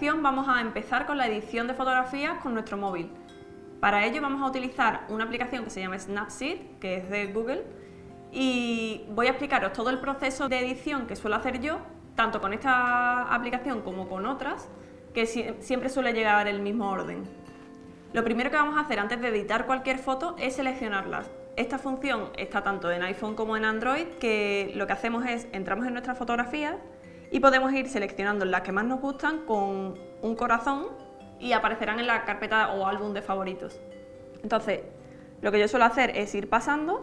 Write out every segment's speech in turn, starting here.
aplicación vamos a empezar con la edición de fotografías con nuestro móvil. Para ello vamos a utilizar una aplicación que se llama Snapseed, que es de Google, y voy a explicaros todo el proceso de edición que suelo hacer yo, tanto con esta aplicación como con otras, que siempre suele llegar el mismo orden. Lo primero que vamos a hacer antes de editar cualquier foto es seleccionarlas. Esta función está tanto en iPhone como en Android, que lo que hacemos es entramos en nuestras fotografías y podemos ir seleccionando las que más nos gustan con un corazón y aparecerán en la carpeta o álbum de favoritos. Entonces, lo que yo suelo hacer es ir pasando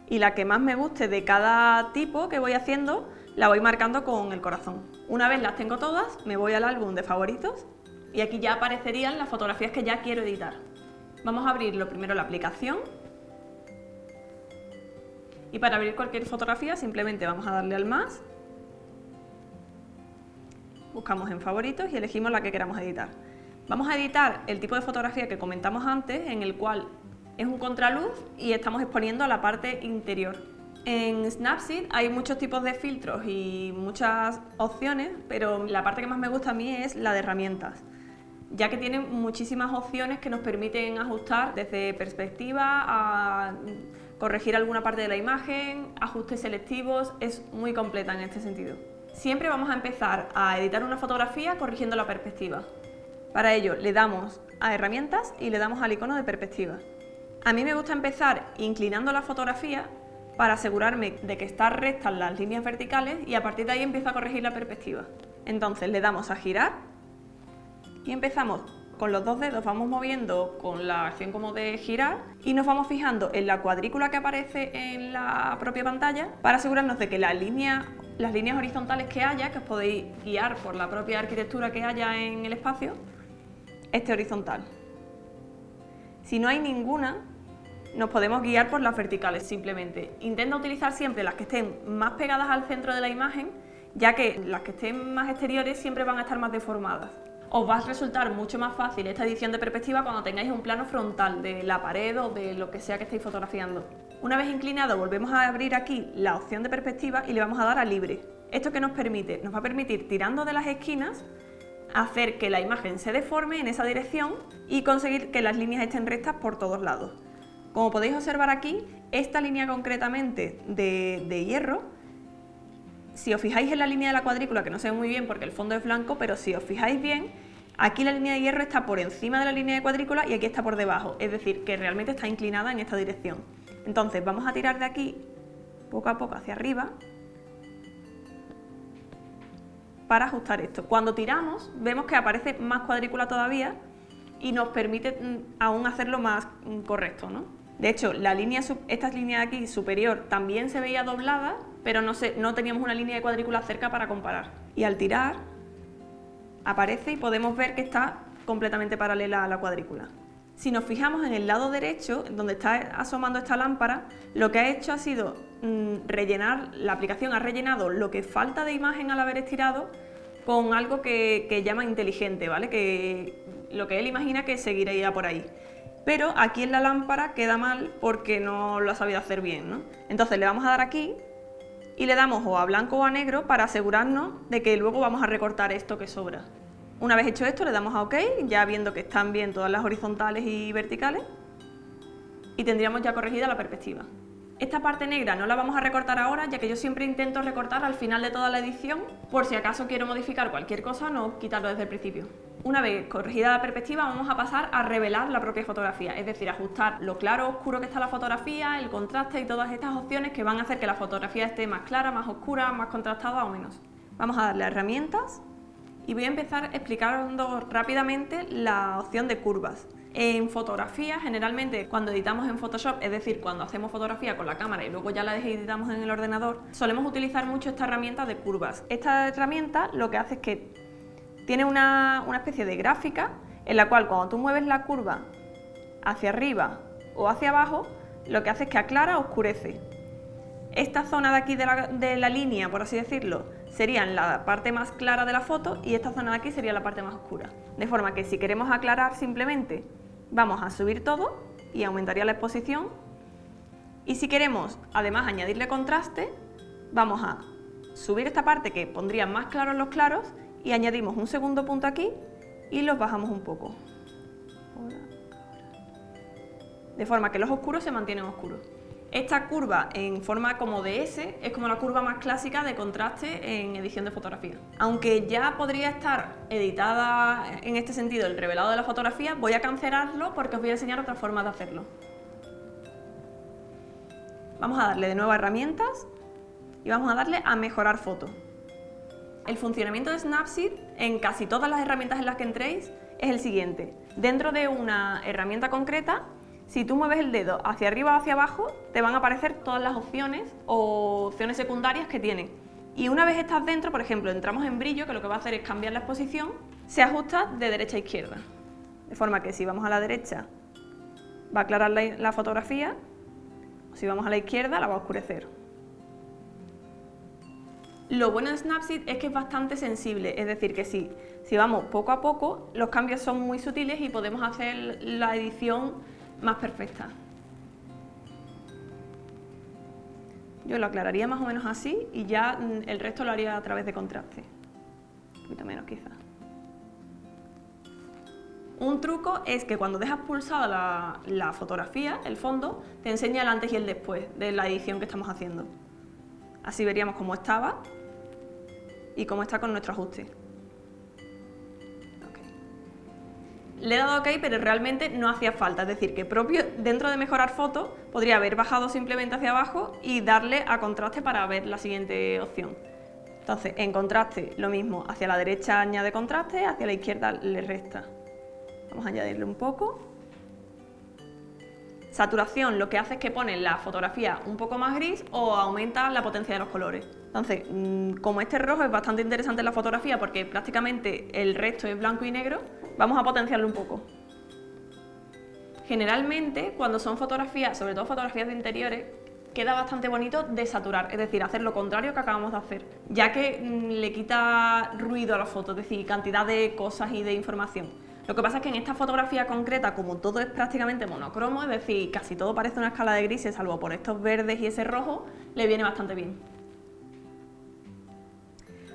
y la que más me guste de cada tipo que voy haciendo la voy marcando con el corazón. Una vez las tengo todas, me voy al álbum de favoritos y aquí ya aparecerían las fotografías que ya quiero editar. Vamos a abrir lo primero la aplicación y para abrir cualquier fotografía simplemente vamos a darle al más, buscamos en favoritos y elegimos la que queramos editar. Vamos a editar el tipo de fotografía que comentamos antes, en el cual es un contraluz y estamos exponiendo a la parte interior. En Snapseed hay muchos tipos de filtros y muchas opciones, pero la parte que más me gusta a mí es la de herramientas, ya que tiene muchísimas opciones que nos permiten ajustar desde perspectiva a corregir alguna parte de la imagen, ajustes selectivos, es muy completa en este sentido. Siempre vamos a empezar a editar una fotografía corrigiendo la perspectiva. Para ello le damos a herramientas y le damos al icono de perspectiva. A mí me gusta empezar inclinando la fotografía para asegurarme de que están rectas las líneas verticales y a partir de ahí empiezo a corregir la perspectiva. Entonces le damos a girar y empezamos con los dos dedos, vamos moviendo con la acción como de girar y nos vamos fijando en la cuadrícula que aparece en la propia pantalla para asegurarnos de que las líneas horizontales que haya, que os podéis guiar por la propia arquitectura que haya en el espacio, esté horizontal. Si no hay ninguna, nos podemos guiar por las verticales simplemente. Intenta utilizar siempre las que estén más pegadas al centro de la imagen, ya que las que estén más exteriores siempre van a estar más deformadas. Os va a resultar mucho más fácil esta edición de perspectiva cuando tengáis un plano frontal de la pared o de lo que sea que estéis fotografiando. Una vez inclinado, volvemos a abrir aquí la opción de perspectiva y le vamos a dar a libre. ¿Esto qué nos permite? Nos va a permitir, tirando de las esquinas, hacer que la imagen se deforme en esa dirección y conseguir que las líneas estén rectas por todos lados. Como podéis observar aquí, esta línea concretamente de hierro, si os fijáis en la línea de la cuadrícula, que no se ve muy bien porque el fondo es blanco, pero si os fijáis bien, aquí la línea de hierro está por encima de la línea de cuadrícula y aquí está por debajo, es decir, que realmente está inclinada en esta dirección. Entonces vamos a tirar de aquí poco a poco hacia arriba para ajustar esto. Cuando tiramos vemos que aparece más cuadrícula todavía y nos permite aún hacerlo más correcto, ¿no? De hecho, esta línea de aquí superior también se veía doblada, pero no teníamos una línea de cuadrícula cerca para comparar. Y al tirar aparece y podemos ver que está completamente paralela a la cuadrícula. Si nos fijamos en el lado derecho, donde está asomando esta lámpara, lo que ha hecho ha sido la aplicación ha rellenado lo que falta de imagen al haber estirado con algo que llama inteligente, ¿vale? Lo que él imagina que seguiría por ahí. Pero aquí en la lámpara queda mal porque no lo ha sabido hacer bien, ¿no? Entonces le vamos a dar aquí y le damos o a blanco o a negro para asegurarnos de que luego vamos a recortar esto que sobra. Una vez hecho esto le damos a OK, ya viendo que están bien todas las horizontales y verticales y tendríamos ya corregida la perspectiva. Esta parte negra no la vamos a recortar ahora, ya que yo siempre intento recortar al final de toda la edición, por si acaso quiero modificar cualquier cosa, no quitarlo desde el principio. Una vez corregida la perspectiva vamos a pasar a revelar la propia fotografía, es decir, ajustar lo claro o oscuro que está la fotografía, el contraste y todas estas opciones que van a hacer que la fotografía esté más clara, más oscura, más contrastada o menos. Vamos a darle a herramientas y voy a empezar explicando rápidamente la opción de curvas. En fotografía, generalmente cuando editamos en Photoshop, es decir, cuando hacemos fotografía con la cámara y luego ya la editamos en el ordenador, solemos utilizar mucho esta herramienta de curvas. Esta herramienta lo que hace es que tiene una especie de gráfica en la cual cuando tú mueves la curva hacia arriba o hacia abajo, lo que hace es que aclara o oscurece. Esta zona de aquí de la línea, por así decirlo, sería la parte más clara de la foto y esta zona de aquí sería la parte más oscura. De forma que si queremos aclarar simplemente vamos a subir todo y aumentaría la exposición. Y si queremos además añadirle contraste, vamos a subir esta parte que pondría más claros los claros y añadimos un segundo punto aquí y los bajamos un poco. De forma que los oscuros se mantienen oscuros. Esta curva en forma como de S es como la curva más clásica de contraste en edición de fotografía. Aunque ya podría estar editada en este sentido el revelado de la fotografía, voy a cancelarlo porque os voy a enseñar otras formas de hacerlo. Vamos a darle de nuevo a herramientas y vamos a darle a mejorar foto. El funcionamiento de Snapseed en casi todas las herramientas en las que entréis es el siguiente. Dentro de una herramienta concreta, si tú mueves el dedo hacia arriba o hacia abajo, te van a aparecer todas las opciones o opciones secundarias que tiene. Y una vez estás dentro, por ejemplo, entramos en brillo, que lo que va a hacer es cambiar la exposición, se ajusta de derecha a izquierda. De forma que si vamos a la derecha, va a aclarar la fotografía, o si vamos a la izquierda, la va a oscurecer. Lo bueno de Snapseed es que es bastante sensible, es decir, que si vamos poco a poco, los cambios son muy sutiles y podemos hacer la edición más perfecta. Yo lo aclararía más o menos así y ya el resto lo haría a través de contraste. Un poquito menos quizás. Un truco es que cuando dejas pulsada la fotografía, el fondo, te enseña el antes y el después de la edición que estamos haciendo. Así veríamos cómo estaba y cómo está con nuestro ajuste. Le he dado OK, pero realmente no hacía falta, es decir, que propio dentro de mejorar fotos podría haber bajado simplemente hacia abajo y darle a contraste para ver la siguiente opción. Entonces, en contraste, lo mismo, hacia la derecha añade contraste, hacia la izquierda le resta. Vamos a añadirle un poco. Saturación lo que hace es que pone la fotografía un poco más gris o aumenta la potencia de los colores. Entonces, como este rojo es bastante interesante en la fotografía porque prácticamente el resto es blanco y negro, vamos a potenciarlo un poco. Generalmente, cuando son fotografías, sobre todo fotografías de interiores, queda bastante bonito desaturar, es decir, hacer lo contrario que acabamos de hacer, ya que le quita ruido a la foto, es decir, cantidad de cosas y de información. Lo que pasa es que en esta fotografía concreta, como todo es prácticamente monocromo, es decir, casi todo parece una escala de grises, salvo por estos verdes y ese rojo, le viene bastante bien.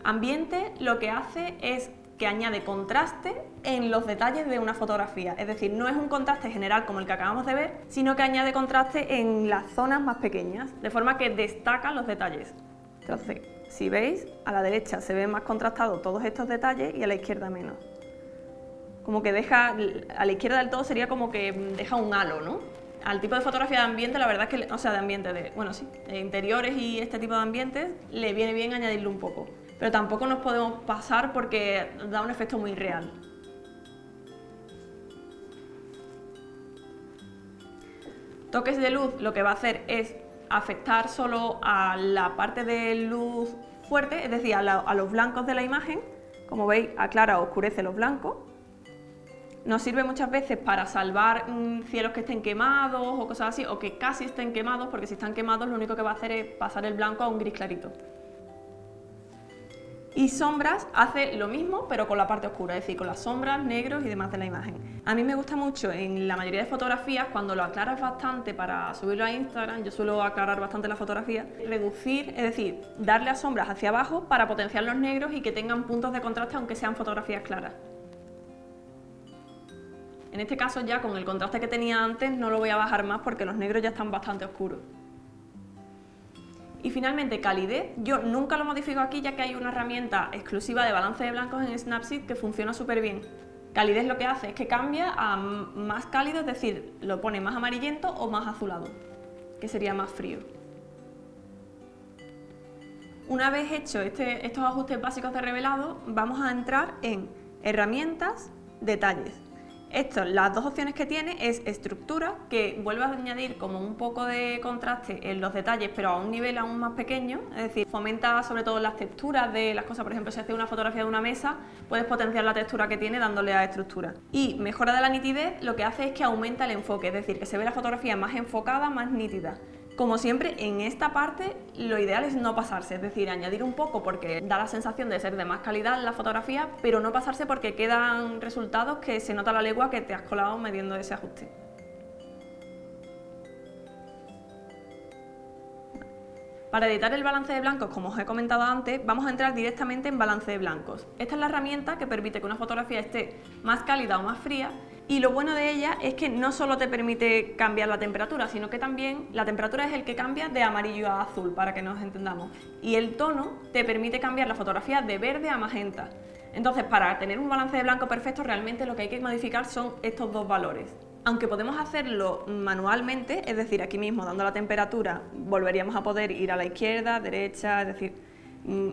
Ambiente lo que hace es que añade contraste en los detalles de una fotografía, es decir, no es un contraste general como el que acabamos de ver, sino que añade contraste en las zonas más pequeñas, de forma que destaca los detalles. Entonces, si veis, a la derecha se ven más contrastados todos estos detalles y a la izquierda menos. Como que deja, a la izquierda del todo sería como que deja un halo, ¿no? Al tipo de fotografía de ambiente, la verdad es que, o sea, de ambiente, de interiores y este tipo de ambientes, le viene bien añadirle un poco. Pero tampoco nos podemos pasar porque da un efecto muy real. Toques de luz lo que va a hacer es afectar solo a la parte de luz fuerte, es decir, a los blancos de la imagen. Como veis, aclara o oscurece los blancos. Nos sirve muchas veces para salvar cielos que estén quemados o cosas así, o que casi estén quemados, porque si están quemados lo único que va a hacer es pasar el blanco a un gris clarito. Y sombras hace lo mismo, pero con la parte oscura, es decir, con las sombras, negros y demás de la imagen. A mí me gusta mucho en la mayoría de fotografías, cuando lo aclaras bastante para subirlo a Instagram, yo suelo aclarar bastante la fotografía, reducir, es decir, darle a sombras hacia abajo para potenciar los negros y que tengan puntos de contraste aunque sean fotografías claras. En este caso ya con el contraste que tenía antes no lo voy a bajar más porque los negros ya están bastante oscuros. Y finalmente calidez, yo nunca lo modifico aquí ya que hay una herramienta exclusiva de balance de blancos en Snapseed que funciona súper bien. Calidez lo que hace es que cambia a más cálido, es decir, lo pone más amarillento o más azulado, que sería más frío. Una vez hecho estos ajustes básicos de revelado, vamos a entrar en herramientas, detalles. Las dos opciones que tiene es estructura, que vuelve a añadir como un poco de contraste en los detalles, pero a un nivel aún más pequeño, es decir, fomenta sobre todo las texturas de las cosas. Por ejemplo, si haces una fotografía de una mesa, puedes potenciar la textura que tiene dándole a estructura. Y mejora de la nitidez, lo que hace es que aumenta el enfoque, es decir, que se ve la fotografía más enfocada, más nítida. Como siempre, en esta parte lo ideal es no pasarse, es decir, añadir un poco porque da la sensación de ser de más calidad la fotografía, pero no pasarse porque quedan resultados que se nota a la legua que te has colado midiendo ese ajuste. Para editar el balance de blancos, como os he comentado antes, vamos a entrar directamente en balance de blancos. Esta es la herramienta que permite que una fotografía esté más cálida o más fría, y lo bueno de ella es que no solo te permite cambiar la temperatura, sino que también la temperatura es el que cambia de amarillo a azul, para que nos entendamos. Y el tono te permite cambiar la fotografía de verde a magenta. Entonces, para tener un balance de blanco perfecto, realmente lo que hay que modificar son estos dos valores. Aunque podemos hacerlo manualmente, es decir, aquí mismo dando la temperatura, volveríamos a poder ir a la izquierda, derecha, es decir,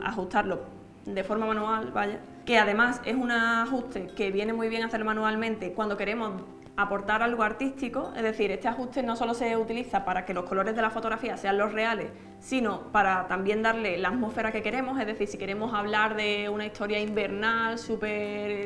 ajustarlo de forma manual, vaya, que además es un ajuste que viene muy bien hacerlo manualmente cuando queremos aportar algo artístico, es decir, este ajuste no solo se utiliza para que los colores de la fotografía sean los reales, sino para también darle la atmósfera que queremos, es decir, si queremos hablar de una historia invernal,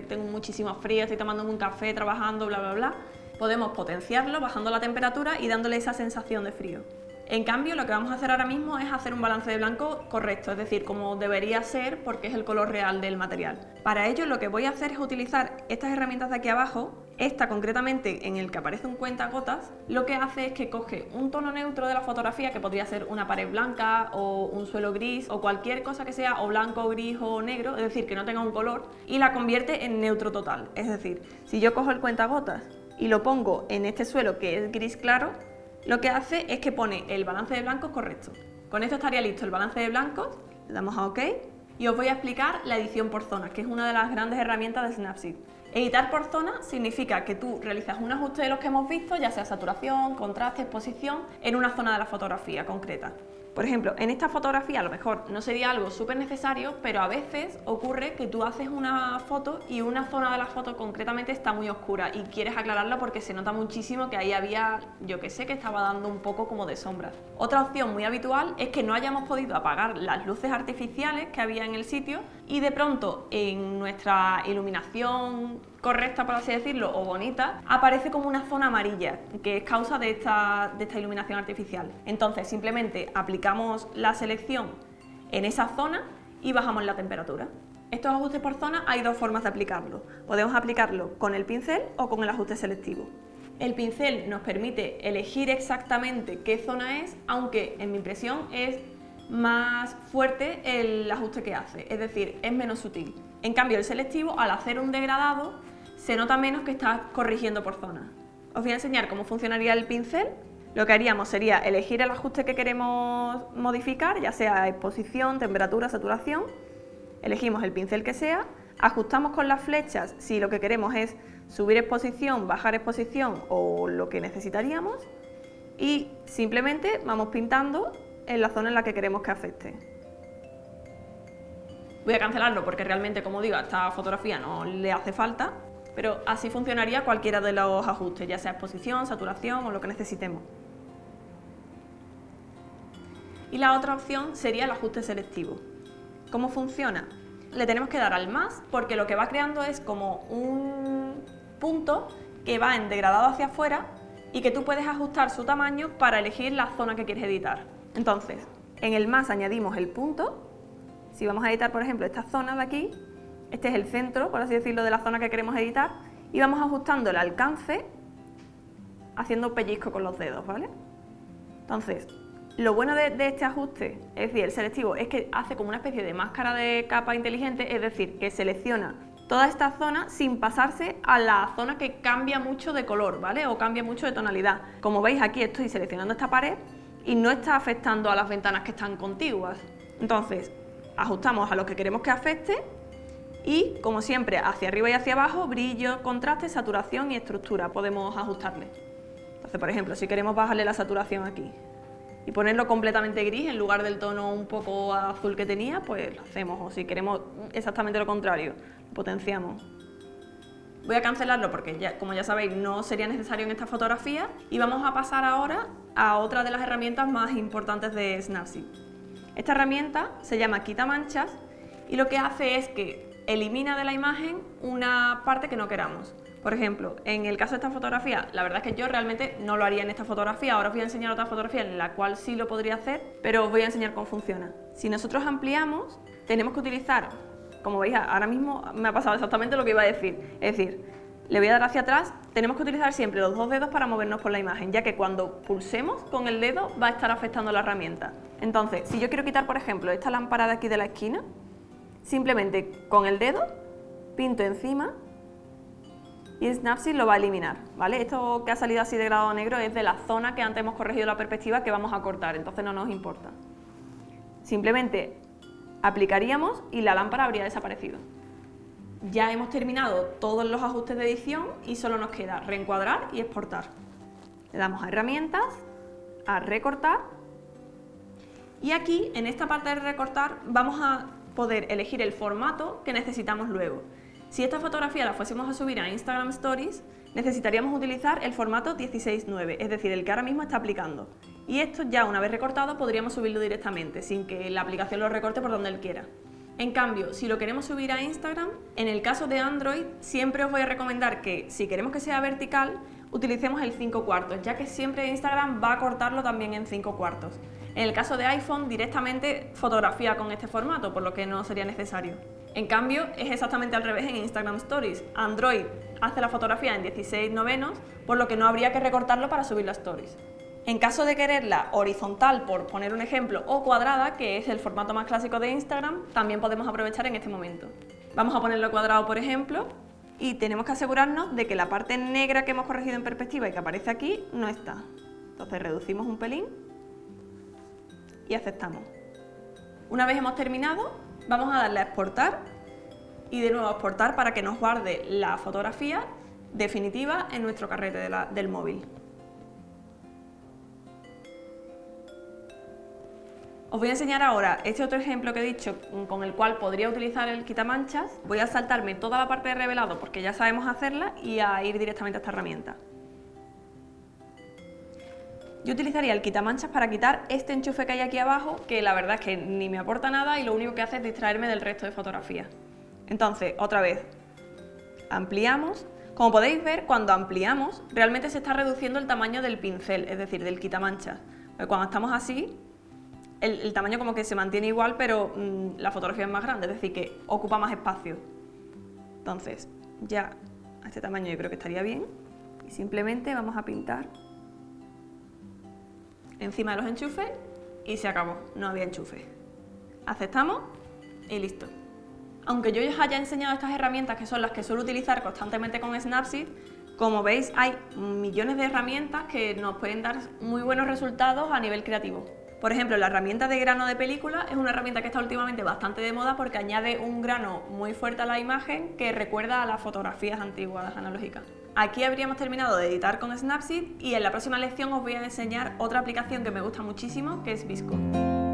tengo muchísimo frío, estoy tomándome un café, trabajando, bla, bla, bla, podemos potenciarlo bajando la temperatura y dándole esa sensación de frío. En cambio, lo que vamos a hacer ahora mismo es hacer un balance de blanco correcto, es decir, como debería ser porque es el color real del material. Para ello, lo que voy a hacer es utilizar estas herramientas de aquí abajo. Esta concretamente, en el que aparece un cuentagotas, lo que hace es que coge un tono neutro de la fotografía, que podría ser una pared blanca o un suelo gris o cualquier cosa que sea o blanco, gris o negro, es decir, que no tenga un color, y la convierte en neutro total. Es decir, si yo cojo el cuentagotas y lo pongo en este suelo que es gris claro, lo que hace es que pone el balance de blancos correcto. Con esto estaría listo el balance de blancos, le damos a OK y os voy a explicar la edición por zonas, que es una de las grandes herramientas de Snapseed. Editar por zona significa que tú realizas un ajuste de los que hemos visto, ya sea saturación, contraste, exposición, en una zona de la fotografía concreta. Por ejemplo, en esta fotografía a lo mejor no sería algo súper necesario, pero a veces ocurre que tú haces una foto y una zona de la foto concretamente está muy oscura y quieres aclararla porque se nota muchísimo que ahí había, yo que sé, que estaba dando un poco como de sombra. Otra opción muy habitual es que no hayamos podido apagar las luces artificiales que había en el sitio y de pronto en nuestra iluminación correcta, por así decirlo, o bonita, aparece como una zona amarilla, que es causa de esta iluminación artificial. Entonces simplemente aplicamos la selección en esa zona y bajamos la temperatura. Estos ajustes por zona hay dos formas de aplicarlo. Podemos aplicarlo con el pincel o con el ajuste selectivo. El pincel nos permite elegir exactamente qué zona es, aunque en mi impresión es más fuerte el ajuste que hace, es decir, es menos sutil. En cambio, el selectivo, al hacer un degradado, se nota menos que está corrigiendo por zona. Os voy a enseñar cómo funcionaría el pincel. Lo que haríamos sería elegir el ajuste que queremos modificar, ya sea exposición, temperatura, saturación. Elegimos el pincel que sea, ajustamos con las flechas si lo que queremos es subir exposición, bajar exposición o lo que necesitaríamos y simplemente vamos pintando en la zona en la que queremos que afecte. Voy a cancelarlo porque realmente, como digo, a esta fotografía no le hace falta, pero así funcionaría cualquiera de los ajustes, ya sea exposición, saturación o lo que necesitemos. Y la otra opción sería el ajuste selectivo. ¿Cómo funciona? Le tenemos que dar al más porque lo que va creando es como un punto que va en degradado hacia afuera y que tú puedes ajustar su tamaño para elegir la zona que quieres editar. Entonces, en el más añadimos el punto. Si vamos a editar, por ejemplo, esta zona de aquí, este es el centro, por así decirlo, de la zona que queremos editar, y vamos ajustando el alcance haciendo pellizco con los dedos, ¿vale? Entonces, lo bueno de este ajuste, es decir, el selectivo, es que hace como una especie de máscara de capa inteligente, es decir, que selecciona toda esta zona sin pasarse a la zona que cambia mucho de color, ¿vale? O cambia mucho de tonalidad. Como veis, aquí estoy seleccionando esta pared y no está afectando a las ventanas que están contiguas. Entonces, ajustamos a lo que queremos que afecte y, como siempre, hacia arriba y hacia abajo, brillo, contraste, saturación y estructura podemos ajustarle. Entonces, por ejemplo, si queremos bajarle la saturación aquí y ponerlo completamente gris en lugar del tono un poco azul que tenía, pues lo hacemos. O si queremos exactamente lo contrario, lo potenciamos. Voy a cancelarlo porque, como ya sabéis, no sería necesario en esta fotografía y vamos a pasar ahora a otra de las herramientas más importantes de Snapseed. Esta herramienta se llama Quita manchas y lo que hace es que elimina de la imagen una parte que no queramos. Por ejemplo, en el caso de esta fotografía, la verdad es que yo realmente no lo haría en esta fotografía. Ahora os voy a enseñar otra fotografía en la cual sí lo podría hacer, pero os voy a enseñar cómo funciona. Si nosotros ampliamos, tenemos que utilizar, como veis, ahora mismo me ha pasado exactamente lo que iba a decir. Es decir, le voy a dar hacia atrás, tenemos que utilizar siempre los dos dedos para movernos por la imagen, ya que cuando pulsemos con el dedo va a estar afectando la herramienta. Entonces, si yo quiero quitar, por ejemplo, esta lámpara de aquí de la esquina, simplemente con el dedo pinto encima y Snapseed lo va a eliminar, ¿vale? Esto que ha salido así de grado negro es de la zona que antes hemos corregido la perspectiva que vamos a cortar, entonces no nos importa. Simplemente aplicaríamos y la lámpara habría desaparecido. Ya hemos terminado todos los ajustes de edición y solo nos queda reencuadrar y exportar. Le damos a herramientas, a recortar y aquí en esta parte de recortar vamos a poder elegir el formato que necesitamos luego. Si esta fotografía la fuésemos a subir a Instagram Stories, necesitaríamos utilizar el formato 16:9, es decir, el que ahora mismo está aplicando. Y esto ya una vez recortado podríamos subirlo directamente, sin que la aplicación lo recorte por donde él quiera. En cambio, si lo queremos subir a Instagram, en el caso de Android, siempre os voy a recomendar que si queremos que sea vertical, utilicemos el 5/4, ya que siempre Instagram va a cortarlo también en 5/4. En el caso de iPhone, directamente fotografía con este formato, por lo que no sería necesario. En cambio, es exactamente al revés en Instagram Stories. Android hace la fotografía en 16/9, por lo que no habría que recortarlo para subir las Stories. En caso de quererla horizontal, por poner un ejemplo, o cuadrada, que es el formato más clásico de Instagram, también podemos aprovechar en este momento. Vamos a ponerlo cuadrado, por ejemplo, y tenemos que asegurarnos de que la parte negra que hemos corregido en perspectiva y que aparece aquí no está. Entonces reducimos un pelín y aceptamos. Una vez hemos terminado, vamos a darle a exportar y de nuevo a exportar para que nos guarde la fotografía definitiva en nuestro carrete del móvil. Os voy a enseñar ahora este otro ejemplo que he dicho con el cual podría utilizar el quitamanchas. Voy a saltarme toda la parte de revelado porque ya sabemos hacerla y a ir directamente a esta herramienta. Yo utilizaría el quitamanchas para quitar este enchufe que hay aquí abajo, que la verdad es que ni me aporta nada y lo único que hace es distraerme del resto de fotografías. Entonces, otra vez, ampliamos. Como podéis ver, cuando ampliamos, realmente se está reduciendo el tamaño del pincel, es decir, del quitamanchas. Porque cuando estamos así, el tamaño como que se mantiene igual, pero la fotografía es más grande, es decir, que ocupa más espacio. Entonces, ya a este tamaño yo creo que estaría bien. Y simplemente vamos a pintar encima de los enchufes y se acabó, no había enchufe. Aceptamos y listo. Aunque yo os haya enseñado estas herramientas que son las que suelo utilizar constantemente con Snapseed, como veis hay millones de herramientas que nos pueden dar muy buenos resultados a nivel creativo. Por ejemplo, la herramienta de grano de película es una herramienta que está últimamente bastante de moda porque añade un grano muy fuerte a la imagen que recuerda a las fotografías antiguas analógicas. Aquí habríamos terminado de editar con Snapseed y en la próxima lección os voy a enseñar otra aplicación que me gusta muchísimo, que es VSCO.